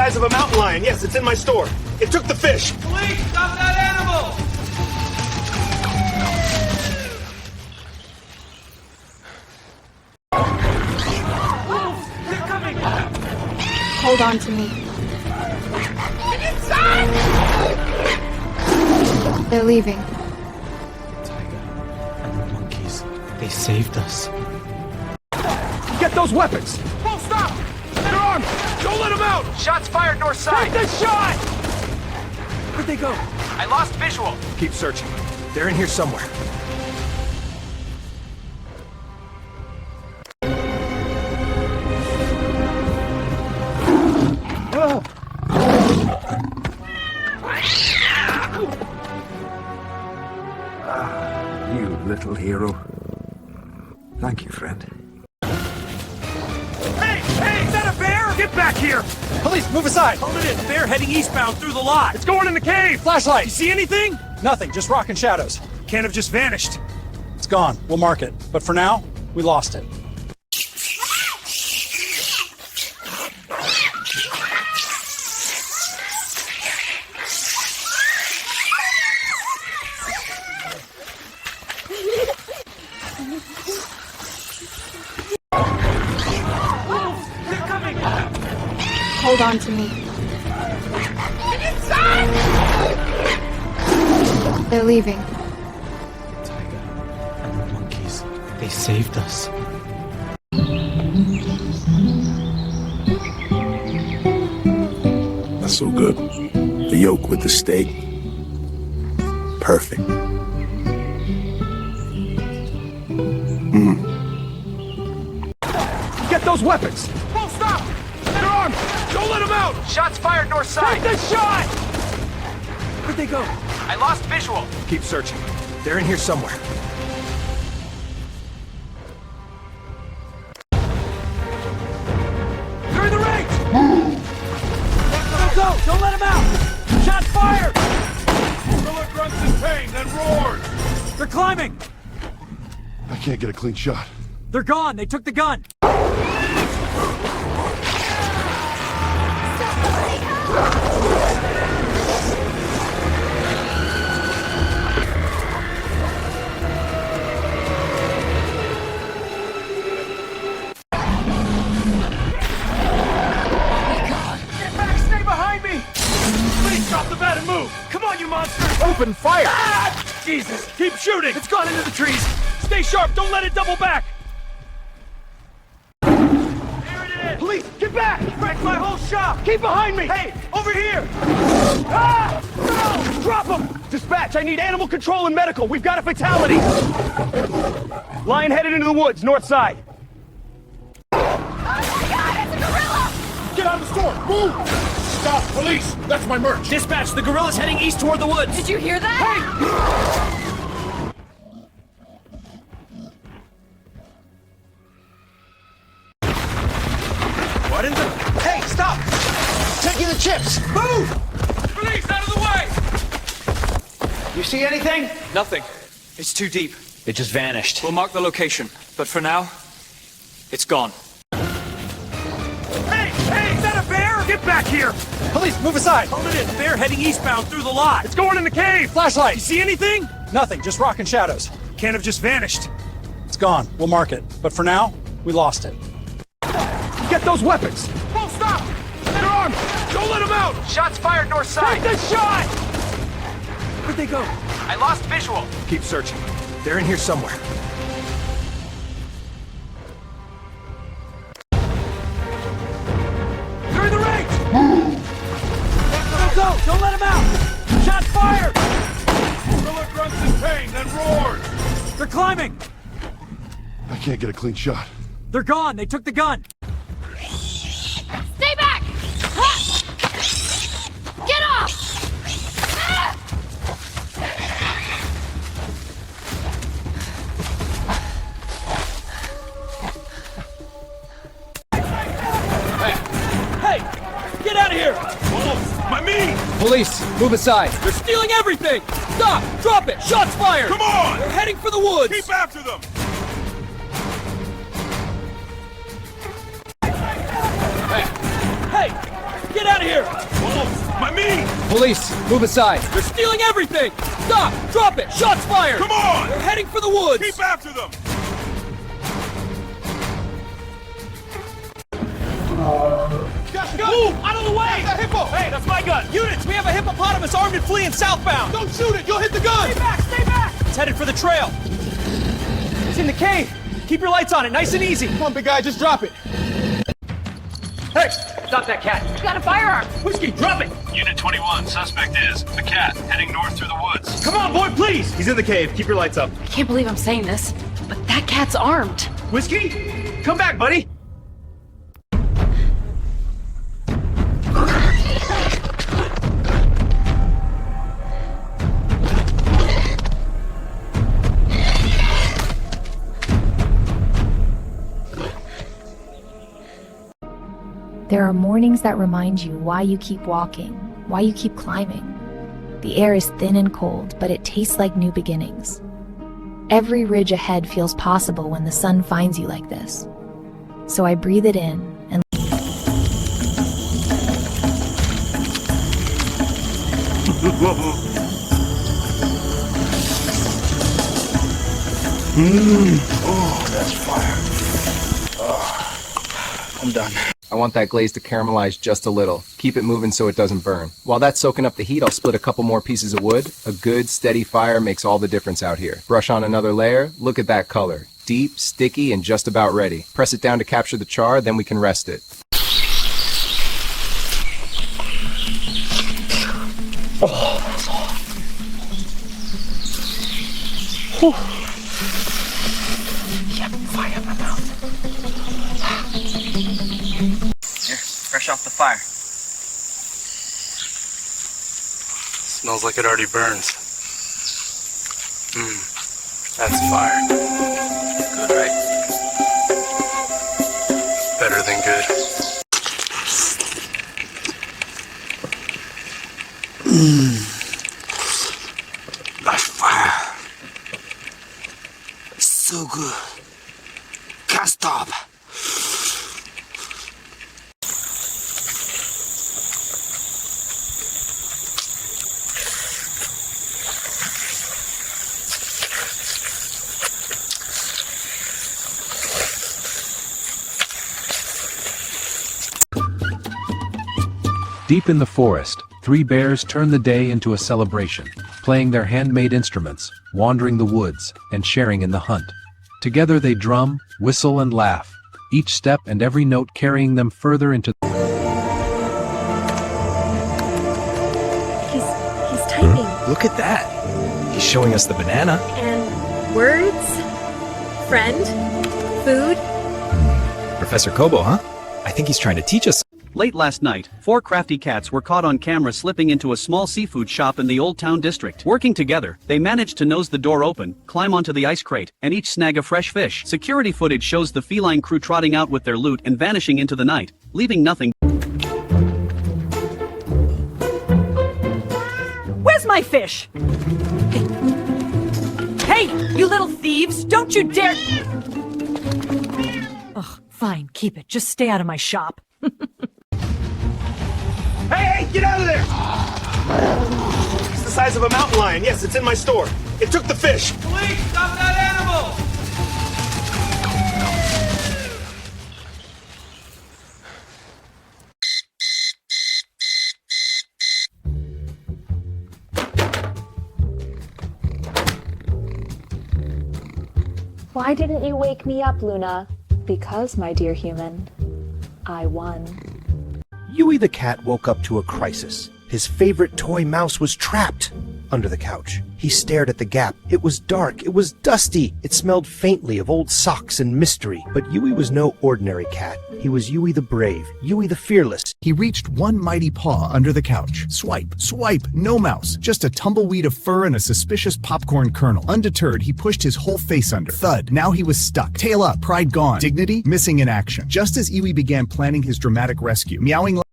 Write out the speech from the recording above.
size of a mountain lion. Yes, it's in my store. It took the fish. Police, stop that animal! Wolves! They're coming! Hold on to me. Get inside! They're leaving. Tiger and the monkeys, they saved us. Get those weapons. Won't stop! They're armed. Don't let them out. Shots fired north side! Take the shot. Where'd they go? I lost visual. Keep searching. They're in here somewhere. You little hero. Thank you, friend. Hey! Hey! Is that a bear? Get back here. Police, move aside! Hold it in. Bear heading eastbound through the lot. It's going in the cave. Flashlight! You see anything? Nothing, just rock and shadows. Can't have just vanished. It's gone. We'll mark it. But for now, we lost it. They're coming! Hold on to me. Get inside! They're leaving. Tiger and the monkeys, they saved us. That's so good. The yolk with the steak. Perfect. Get those weapons. Won't stop! They're armed. Don't let them out. Shots fired north side! Take the shot. Where'd they go? I lost visual. Keep searching. They're in here somewhere. They're in the range! Go! Don't let him out! Shots fired! Gorilla grunts in pain, then roars. They're climbing! I can't get a clean shot. They're gone! They took the gun! Get back! Stay behind me! Please drop the bat and move! Come on, you monster! Open fire. Ah! Jesus. Keep shooting. It's gone into the trees! Stay sharp. Don't let it double back. There it is! Police, get back. Wrecked my whole shop! Keep behind me. Hey, over here! Ah! No! Drop him! Dispatch, I need animal control and medical. We've got a fatality. Lion headed into the woods, north side. Get out of the store! Move! Stop, police! That's my merch! Dispatch, the gorilla's heading east toward the woods! Did you hear that? What in the... Hey, stop! Taking the chips. Move! Police, out of the way! You see anything? Nothing. It's too deep. It just vanished. We'll mark the location, but for now, it's gone. Hey! Hey! Is that a bear? Get back here. Police, move aside! Hold it in. Bear heading eastbound through the lot. It's going in the cave. Flashlight! You see anything? Nothing, just rock and shadows. Can't have just vanished. It's gone. We'll mark it. But for now, we lost it. Get those weapons. Won't stop! They're armed. Don't let them out. Shots fired north side! Take the shot. Where'd they go? I lost visual. Keep searching. They're in here somewhere. They're in the range! Go! Don't let him out! Shots fired! Gorilla grunts in pain, then roars! They're climbing! I can't get a clean shot. They're gone! They took the gun! Stay back! Get off! Hey! Get out of here! My meat. Police, move aside! They're stealing everything! Stop! Drop it! Shots fired! Come on. They're heading for the woods! Keep after them. Hey! Get out of here! me! Police, move aside. They're stealing everything! Stop! Drop it! Shots fired! Come on! We're heading for the woods! Keep after them! Just go! Move! Out of the way! That hippo! Hey, that's my gun! Units, we have a hippopotamus armed and fleeing southbound! Don't shoot it! You'll hit the gun! Stay back! Stay back! It's headed for the trail! It's in the cave! Keep your lights on it, nice and easy! Come on, big guy, just drop it. Hey! Stop that cat! You got a firearm! Whiskey, drop it! Unit 21, suspect is the cat, heading north through the woods. Come on, boy, please! He's in the cave. Keep your lights up. I can't believe I'm saying this, but that cat's armed. Whiskey? Come back, buddy! There are mornings that remind you why you keep walking, why you keep climbing. The air is thin and cold, but it tastes like new beginnings. Every ridge ahead feels possible when the sun finds you like this. So I breathe it in and Oh, that's fire. I'm done. I want that glaze to caramelize just a little. Keep it moving so it doesn't burn. While that's soaking up the heat, I'll split a couple more pieces of wood. A good, steady fire makes all the difference out here. Brush on another layer. Look at that color. Deep, sticky, and just about ready. Press it down to capture the char, then we can rest it. Oh, that's hot. Whew. Yep, fire in my mouth. Here, fresh off the fire. Smells like it already burns. That's fire. Good, right? Better than good. That's fire. So good. Can't stop. Deep in the forest, three bears turn the day into a celebration, playing their handmade instruments, wandering the woods, and sharing in the hunt. Together they drum, whistle, and laugh, each step and every note carrying them further into he's typing. Look at that. He's showing us the banana. And words, friend, food. Professor Kobo, huh? I think he's trying to teach us. Late last night, 4 crafty cats were caught on camera slipping into a small seafood shop in the Old Town district. Working together, they managed to nose the door open, climb onto the ice crate, and each snag a fresh fish. Security footage shows the feline crew trotting out with their loot and vanishing into the night, leaving nothing. Where's my fish? Hey, you little thieves! Don't you dare! Ugh, fine, keep it. Just stay out of my shop. Hey, get out of there! It's the size of a mountain lion. Yes, it's in my store. It took the fish. Police, stop that animal! Why didn't you wake me up, Luna? Because, my dear human, I won. Yui the cat woke up to a crisis. His favorite toy mouse was trapped under the couch. He stared at the gap. It was dark. It was dusty. It smelled faintly of old socks and mystery. But Yui was no ordinary cat. He was Yui the brave, Yui the fearless. He reached one mighty paw under the couch. Swipe, swipe, no mouse. Just a tumbleweed of fur and a suspicious popcorn kernel. Undeterred, he pushed his whole face under. Thud. Now he was stuck. Tail up, pride gone. Dignity missing in action. Just as Yui began planning his dramatic rescue, meowing